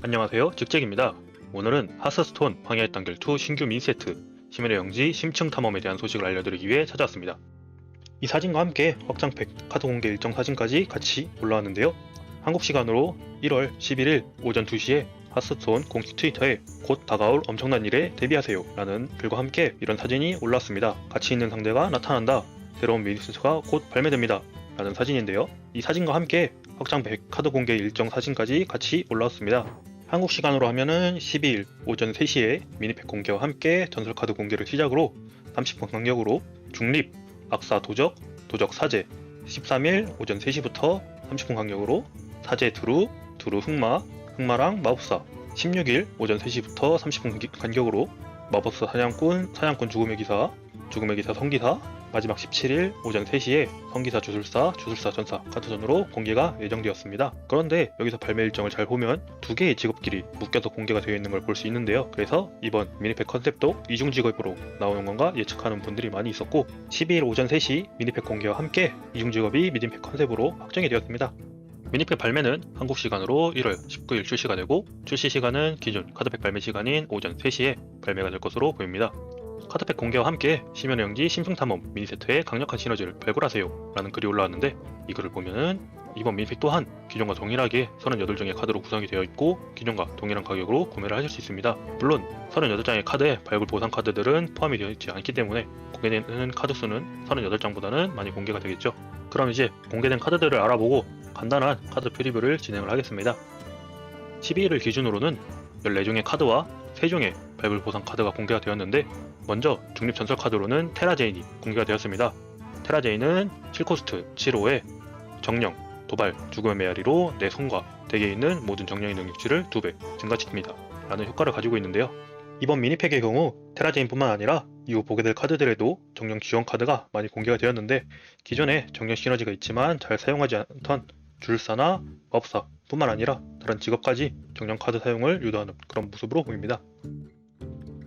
안녕하세요, 직잭입니다. 오늘은 하스스톤 황야의 단결 2 신규 미니세트 심연의 영지 심층 탐험에 대한 소식을 알려드리기 위해 찾아왔습니다. 이 사진과 함께 확장팩 카드 공개 일정 사진까지 같이 올라왔는데요. 한국 시간으로 1월 11일 오전 2시에 하스스톤 공식 트위터에 곧 다가올 엄청난 일에 대비하세요 라는 글과 함께 이런 사진이 올라왔습니다. 가치 있는 상대가 나타난다. 새로운 미니세트가 곧 발매됩니다. 라는 사진인데요. 이 사진과 함께 확장팩 카드 공개 일정 사진까지 같이 올라왔습니다. 한국 시간으로 하면은 12일 오전 3시에 미니팩 공개와 함께 전설 카드 공개를 시작으로 30분 간격으로 중립, 악사 도적, 도적 사제, 13일 오전 3시부터 30분 간격으로 사제 두루, 두루 흑마, 흑마랑 마법사, 16일 오전 3시부터 30분 간격으로 마법사 사냥꾼, 사냥꾼 죽음의 기사, 죽음의 기사 성기사, 마지막 17일 오전 3시에 성기사 주술사, 주술사 전사 카드전으로 공개가 예정되었습니다. 그런데 여기서 발매 일정을 잘 보면 두 개의 직업끼리 묶여서 공개가 되어 있는 걸 볼 수 있는데요. 그래서 이번 미니팩 컨셉도 이중 직업으로 나오는 건가 예측하는 분들이 많이 있었고 12일 오전 3시 미니팩 공개와 함께 이중 직업이 미니팩 컨셉으로 확정이 되었습니다. 미니팩 발매는 한국 시간으로 1월 19일 출시가 되고 출시 시간은 기존 카드팩 발매 시간인 오전 3시에 발매가 될 것으로 보입니다. 카드팩 공개와 함께 심연의 영지 심층탐험 미니세트의 강력한 시너지를 발굴하세요 라는 글이 올라왔는데 이 글을 보면은 이번 미니팩 또한 기존과 동일하게 38장의 카드로 구성이 되어 있고 기존과 동일한 가격으로 구매를 하실 수 있습니다. 물론 38장의 카드에 발굴 보상 카드들은 포함이 되어 있지 않기 때문에 공개되는 카드 수는 38장보다는 많이 공개가 되겠죠. 그럼 이제 공개된 카드들을 알아보고 간단한 카드 프리뷰를 진행을 하겠습니다. 12일을 기준으로는 14종의 카드와 3종의 발굴 보상 카드가 공개가 되었는데 먼저 중립 전설 카드로는 테라제인이 공개가 되었습니다. 테라제인은 7코스트 7호에 정령, 도발, 죽음의 메아리로 내 손과 덱에 있는 모든 정령의 능력치를 2배 증가시킵니다 라는 효과를 가지고 있는데요. 이번 미니팩의 경우 테라제인뿐만 아니라 이후 보게 될 카드들에도 정령 지원 카드가 많이 공개가 되었는데 기존에 정령 시너지가 있지만 잘 사용하지 않던 주술사나 마법사 뿐만 아니라 다른 직업까지 정령 카드 사용을 유도하는 그런 모습으로 보입니다.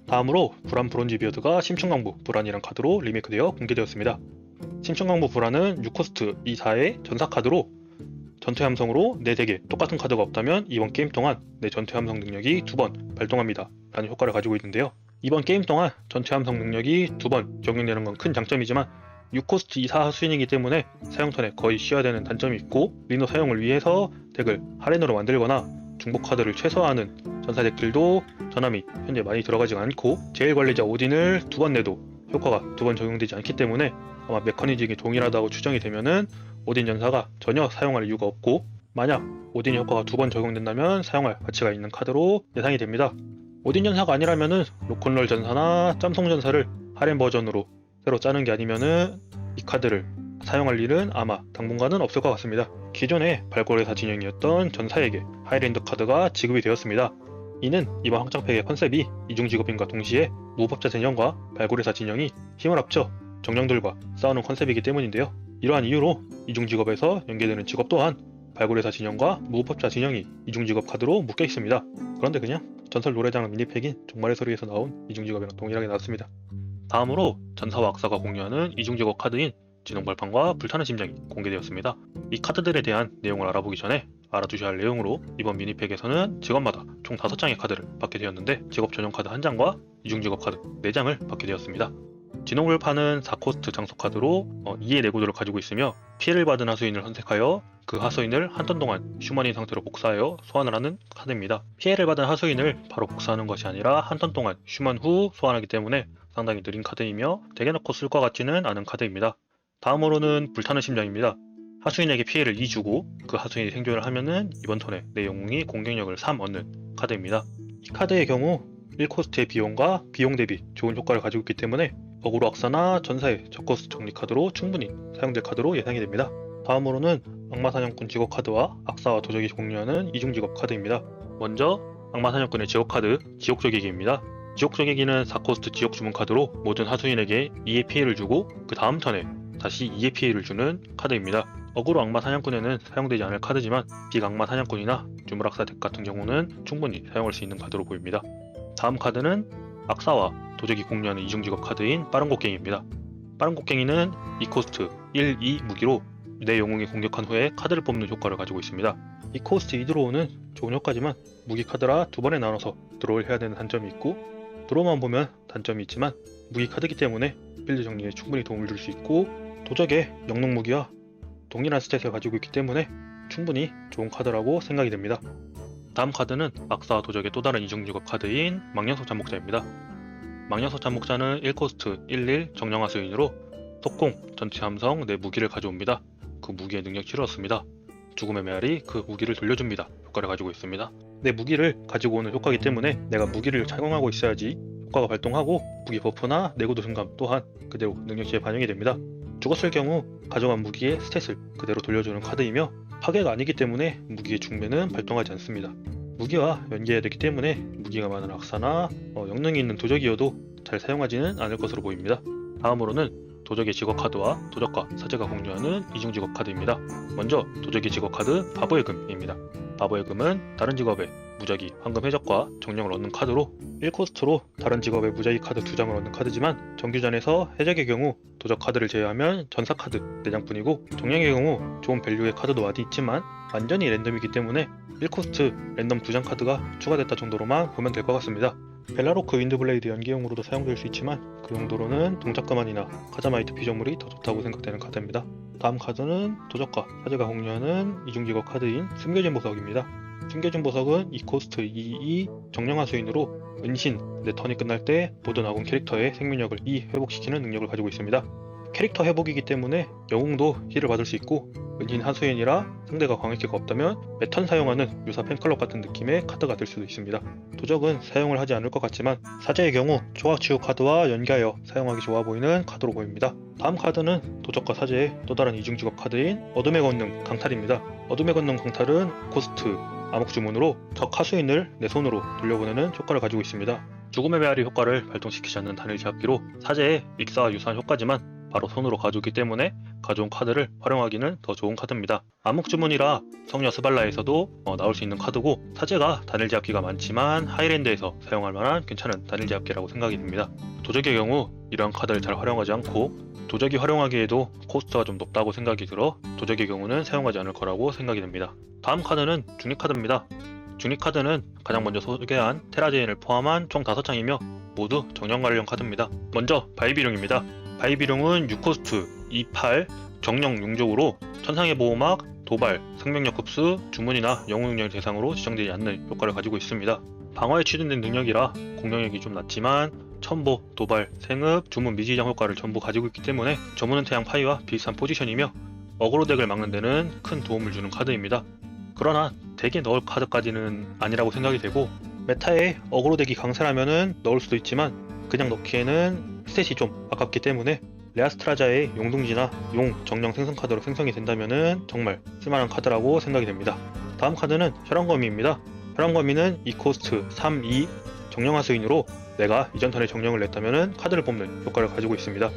다음으로 불안 브론즈 비어드가 심층강부 불안이란 카드로 리메이크되어 공개되었습니다. 심층강부 불안은 6코스트 2사의 전사 카드로 전투 함성으로 내 덱에 똑같은 카드가 없다면 이번 게임 동안 내 전투 함성 능력이 2번 발동합니다 라는 효과를 가지고 있는데요. 이번 게임 동안 전투 함성 능력이 2번 적용되는 건 큰 장점이지만 6코스트 이사 하수인이기 때문에 사용 턴에 거의 쉬어야 되는 단점이 있고 리노 사용을 위해서 덱을 하렌으로 만들거나 중복 카드를 최소화하는 전사 덱들도 전함이 현재 많이 들어가지 않고 제일 관리자 오딘을 2번 내도 효과가 2번 적용되지 않기 때문에 아마 메커니즘이 동일하다고 추정이 되면은 오딘 전사가 전혀 사용할 이유가 없고 만약 오딘 효과가 2번 적용된다면 사용할 가치가 있는 카드로 예상이 됩니다. 오딘 전사가 아니라면은 로큰롤 전사나 짬송 전사를 하렌 버전으로 새로 짜는 게 아니면은 이 카드를 사용할 일은 아마 당분간은 없을 것 같습니다. 기존의 발굴회사 진영이었던 전사에게 하이랜드 카드가 지급이 되었습니다. 이는 이번 확장팩의 컨셉이 이중 직업인과 동시에 무법자 진영과 발굴회사 진영이 힘을 합쳐 정령들과 싸우는 컨셉이기 때문인데요. 이러한 이유로 이중 직업에서 연계되는 직업 또한 발굴회사 진영과 무법자 진영이 이중 직업 카드로 묶여 있습니다. 그런데 그냥 전설 노래장 미니팩인 종말의 소리에서 나온 이중 직업이랑 동일하게 나왔습니다. 다음으로 전사와 악사가 공유하는 이중 직업 카드인 진홍발판과 불타는 심장이 공개되었습니다. 이 카드들에 대한 내용을 알아보기 전에 알아두셔야 할 내용으로 이번 미니팩에서는 직업마다 총 5장의 카드를 받게 되었는데 직업 전용 카드 1장과 이중 직업 카드 4장을 받게 되었습니다. 진홍불판은 4코스트 장소 카드로 2의 내구도를 가지고 있으며 피해를 받은 하수인을 선택하여 그 하수인을 한 턴 동안 휴먼인 상태로 복사하여 소환을 하는 카드입니다. 피해를 받은 하수인을 바로 복사하는 것이 아니라 한 턴 동안 휴먼 후 소환하기 때문에 상당히 느린 카드이며 덱에 넣고 쓸 것 같지는 않은 카드입니다. 다음으로는 불타는 심장입니다. 하수인에게 피해를 2 주고 그 하수인이 생존을 하면은 이번 턴에 내 영웅이 공격력을 3 얻는 카드입니다. 이 카드의 경우 1코스트의 비용과 비용 대비 좋은 효과를 가지고 있기 때문에 어그로 악사나 전사의 저코스트 정리 카드로 충분히 사용될 카드로 예상이 됩니다. 다음으로는 악마사냥꾼 직업 카드와 악사와 도적이 공유하는 이중 직업 카드입니다. 먼저 악마사냥꾼의 직업 카드 지옥조개기입니다. 지옥조개기는 4코스트 지옥 주문 카드로 모든 하수인에게 2의 피해를 주고 그 다음 턴에 다시 2의 피해를 주는 카드입니다. 어그로 악마 사냥꾼에는 사용되지 않을 카드지만 빅악마 사냥꾼이나 유물악사 덱 같은 경우는 충분히 사용할 수 있는 카드로 보입니다. 다음 카드는 악사와 도적이 공유하는 이중 직업 카드인 빠른 곡괭이입니다. 빠른 곡괭이는 2코스트 1, 2 무기로 내 영웅이 공격한 후에 카드를 뽑는 효과를 가지고 있습니다. 이 코스트 2드로우는 좋은 효과지만 무기 카드라 두 번에 나눠서 드로우를 해야 되는 단점이 있고, 드로우만 보면 단점이 있지만 무기 카드이기 때문에 빌드 정리에 충분히 도움을 줄 수 있고, 도적의 영능 무기와 동일한 스탯을 가지고 있기 때문에 충분히 좋은 카드라고 생각이 됩니다. 다음 카드는 악사와 도적의 또 다른 이중직업 카드인 망령석 잠복자입니다. 망령석 잠복자는 1코스트 11 정령화 수인으로 속공, 전투 함성, 내 무기를 가져옵니다. 그 무기의 능력치를 얻습니다. 죽음의 메아리 그 무기를 돌려줍니다. 효과를 가지고 있습니다. 내 무기를 가지고 오는 효과이기 때문에 내가 무기를 착용하고 있어야지 효과가 발동하고 무기 버프나 내구도 증감 또한 그대로 능력치에 반영이 됩니다. 죽었을 경우 가져간 무기의 스탯을 그대로 돌려주는 카드이며 파괴가 아니기 때문에 무기의 중매는 발동하지 않습니다. 무기와 연계해야 되기 때문에 무기가 많은 악사나 영능이 있는 도적이어도 잘 사용하지는 않을 것으로 보입니다. 다음으로는 도적의 직업 카드와 도적과 사제가 공유하는 이중 직업 카드입니다. 먼저 도적의 직업 카드 바보의 금입니다. 바보의 금은 다른 직업의 무작위, 황금 해적과 정령을 얻는 카드로 1코스트로 다른 직업의 무작위 카드 2장을 얻는 카드지만 정규전에서 해적의 경우 도적 카드를 제외하면 전사 카드 4장뿐이고 정령의 경우 좋은 밸류의 카드도 많이 있지만 완전히 랜덤이기 때문에 1코스트 랜덤 2장 카드가 추가됐다 정도로만 보면 될 것 같습니다. 벨라로크 윈드블레이드 연기용으로도 사용될 수 있지만 그 용도로는 동작가만이나 카자마이트 피조물이 더 좋다고 생각되는 카드입니다. 다음 카드는 도적과 사제가 공유하는 이중직업 카드인 숨겨진 보석입니다. 숨겨진 보석은 2코스트 22 정령화 수인으로 은신 내 턴이 끝날 때 모든 아군 캐릭터의 생명력을 2 회복시키는 능력을 가지고 있습니다. 캐릭터 회복이기 때문에 영웅도 힐을 받을 수 있고 은신 하수인이라 상대가 광역기가 없다면 매턴 사용하는 유사 팬클럽 같은 느낌의 카드가 될 수도 있습니다. 도적은 사용을 하지 않을 것 같지만 사제의 경우 초각치유 카드와 연계하여 사용하기 좋아 보이는 카드로 보입니다. 다음 카드는 도적과 사제의 또 다른 이중직업 카드인 어둠의 권능 강탈입니다. 어둠의 권능 강탈은 코스트 암흑 주문으로 적 하수인을 내 손으로 돌려보내는 효과를 가지고 있습니다. 죽음의 메아리 효과를 발동시키지 않는 단일 제압기로 사제의 믹사와 유사한 효과지만 바로 손으로 가져오기 때문에 가져온 카드를 활용하기는 더 좋은 카드입니다. 암흑주문이라 성녀 스발라에서도 나올 수 있는 카드고 사제가 단일 제압기가 많지만 하이랜드에서 사용할 만한 괜찮은 단일 제압기라고 생각이 듭니다. 도적의 경우 이러한 카드를 잘 활용하지 않고 도적이 활용하기에도 코스트가 좀 높다고 생각이 들어 도적의 경우는 사용하지 않을 거라고 생각이 됩니다. 다음 카드는 중립 카드입니다. 중립 카드는 가장 먼저 소개한 테라제인을 포함한 총 5장이며 모두 정령 관련 카드입니다. 먼저 바이비룡입니다. 바이비룡은 6코스트 28 정령 용족으로 천상의 보호막, 도발, 생명력 흡수, 주문이나 영웅 능력을 대상으로 지정되지 않는 효과를 가지고 있습니다. 방어에 취준된 능력이라 공격력이 좀 낮지만 첨보, 도발, 생흡, 주문 미지정 효과를 전부 가지고 있기 때문에 저무는 태양 파이와 비슷한 포지션이며 어그로 덱을 막는 데는 큰 도움을 주는 카드입니다. 그러나 덱에 넣을 카드까지는 아니라고 생각이 되고 메타에 어그로 덱이 강세라면은 넣을 수도 있지만 그냥 넣기에는 스탯이 좀 아깝기 때문에 레아스트라자의 용둥지나 용 정령 생성 카드로 생성이 된다면은 정말 쓸만한 카드라고 생각이 됩니다. 다음 카드는 혈안거미입니다. 혈안거미는 2코스트 3-2 정령화 수인으로 내가 이전 턴에 정령을 냈다면은 카드를 뽑는 효과를 가지고 있습니다.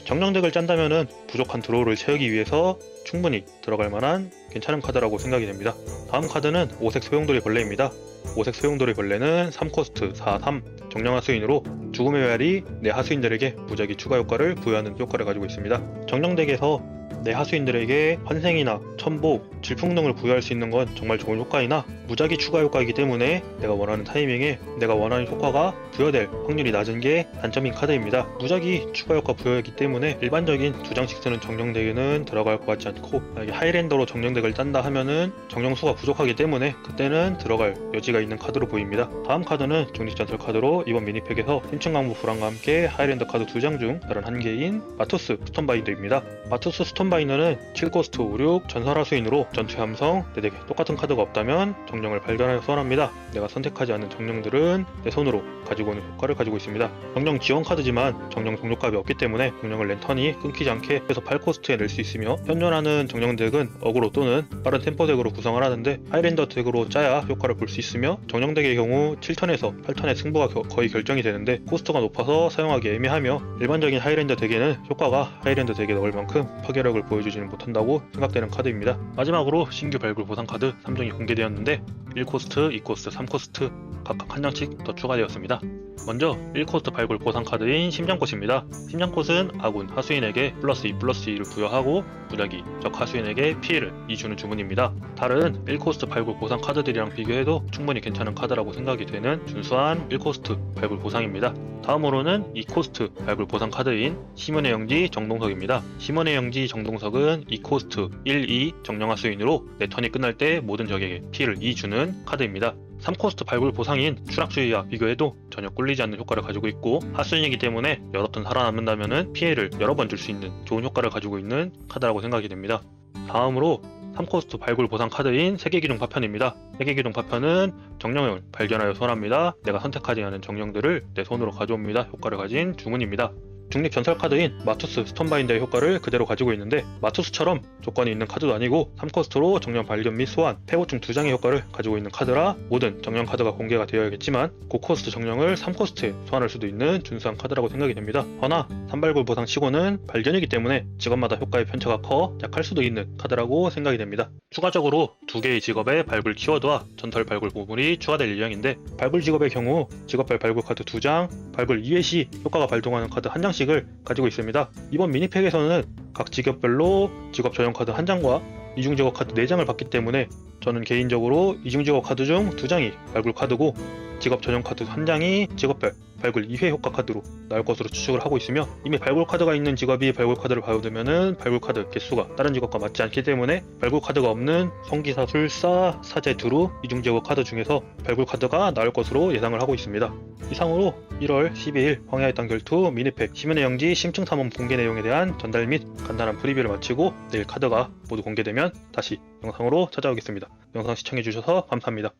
정령덱을 짠다면은 부족한 드로우를 채우기 위해서 충분히 들어갈 만한 괜찮은 카드라고 생각이 됩니다. 다음 카드는 5색 소용돌이 벌레입니다. 5색 소용돌이 벌레는 3코스트 4-3 정령화 수인으로 죽음의 메아리 내 하수인들에게 무작위 추가 효과를 부여하는 효과를 가지고 있습니다. 정령덱에서 내 하수인들에게 환생이나 첨보, 질풍능을 부여할 수 있는 건 정말 좋은 효과이나 무작위 추가 효과이기 때문에 내가 원하는 타이밍에 내가 원하는 효과가 부여될 확률이 낮은 게 단점인 카드입니다. 무작위 추가 효과 부여이기 때문에 일반적인 2장씩 쓰는 정령덱에는 들어갈 것 같지 않고 만약에 하이랜더로 정령덱을 짠다 하면은 정령수가 부족하기 때문에 그때는 들어갈 여지가 있는 카드로 보입니다. 다음 카드는 중립전설 카드로 이번 미니팩에서 심층 강부 불안과 함께 하이랜더 카드 2장 중 다른 한 개인 마투스 스톤바인더입니다. 마투스 스톤바인더는 7코스트 56 전설화 수인으로 전투의 함성 내 덱에 똑같은 카드가 없다면 정령을 발견하여 소환합니다. 내가 선택하지 않은 정령들은 내 손으로 가지고 오는 효과를 가지고 있습니다. 정령 지원 카드지만 정령 동력값이 없기 때문에 정령을 랜턴이 끊기지 않게 해서 8코스트에 낼 수 있으며 현존하는 정령 덱은 어그로 또는 빠른 템포 덱으로 구성을 하는데 하이랜더 덱으로 짜야 효과를 볼 수 있으며 정령 덱의 경우 7턴에서 8턴의 승부가 거의 결정이 되는데 코스트가 높아서 사용하기 애매하며 일반적인 하이랜더 덱에는 효과가 하이랜더 덱에 넣을 만큼 파괴력을 보여주지는 못한다고 생각되는 카드입니다. 마지막으로 신규 발굴 보상 카드 3종이 공개되었는데 1코스트, 2코스트, 3코스트 각각 한 장씩 더 추가되었습니다. 먼저 1코스트 발굴 보상 카드인 심장꽃입니다. 심장꽃은 아군 하수인에게 플러스 2 플러스 2를 부여하고 무작위 적 하수인에게 피해를 2 주는 주문입니다. 다른 1코스트 발굴 보상 카드들이랑 비교해도 충분히 괜찮은 카드라고 생각이 되는 준수한 1코스트 발굴 보상입니다. 다음으로는 2코스트 발굴 보상 카드인 심연의 영지 정동석입니다. 심연의 영지 정동석은 2코스트 1, 2 정령 하수인으로 내 턴이 끝날 때 모든 적에게 피해를 2 주는 카드입니다. 3코스트 발굴 보상인 추락주의와 비교해도 전혀 꿀리지 않는 효과를 가지고 있고 하수인이기 때문에 여러 턴 살아남는다면 피해를 여러 번 줄 수 있는 좋은 효과를 가지고 있는 카드라고 생각이 됩니다. 다음으로 3코스트 발굴 보상 카드인 세계기둥 파편입니다. 세계기둥 파편은 정령을 발견하여 소환합니다. 내가 선택하지 않은 정령들을 내 손으로 가져옵니다. 효과를 가진 주문입니다. 중립 전설 카드인 마투스 스톤바인더의 효과를 그대로 가지고 있는데 마투스처럼 조건이 있는 카드도 아니고 3코스트로 정령 발견 및 소환, 폐고증 2장의 효과를 가지고 있는 카드라 모든 정령 카드가 공개가 되어야겠지만 고코스트 정령을 3코스트에 소환할 수도 있는 준수한 카드라고 생각이 됩니다. 허나 3발굴 보상 치고는 발견이기 때문에 직업마다 효과의 편차가 커 약할 수도 있는 카드라고 생각이 됩니다. 추가적으로 두 개의 직업의 발굴 키워드와 전설 발굴 보물이 추가될 예정인데 발굴 직업의 경우 직업별 발굴 카드 2장, 발굴 2회 시 효과가 발동하는 카드 1장씩을 가지고 있습니다. 이번 미니팩에서는 각 직업별로 직업 전용 카드 1장과 이중 직업 카드 4장을 받기 때문에 저는 개인적으로 이중 직업 카드 중 2장이 발굴 카드고 직업 전용 카드 1장이 직업별 발굴 2회 효과 카드로 나올 것으로 추측을 하고 있으며 이미 발굴 카드가 있는 직업이 발굴 카드를 받으면은 발굴 카드 개수가 다른 직업과 맞지 않기 때문에 발굴 카드가 없는 성기사, 술사, 사제, 두루 이중 직업 카드 중에서 발굴 카드가 나올 것으로 예상을 하고 있습니다. 이상으로 1월 12일 황야의 단결2 미니팩 심연의 영지 심층 탐험 공개 내용에 대한 전달 및 간단한 프리뷰를 마치고 내일 카드가 모두 공개되면 다시 영상으로 찾아오겠습니다. 영상 시청해주셔서 감사합니다.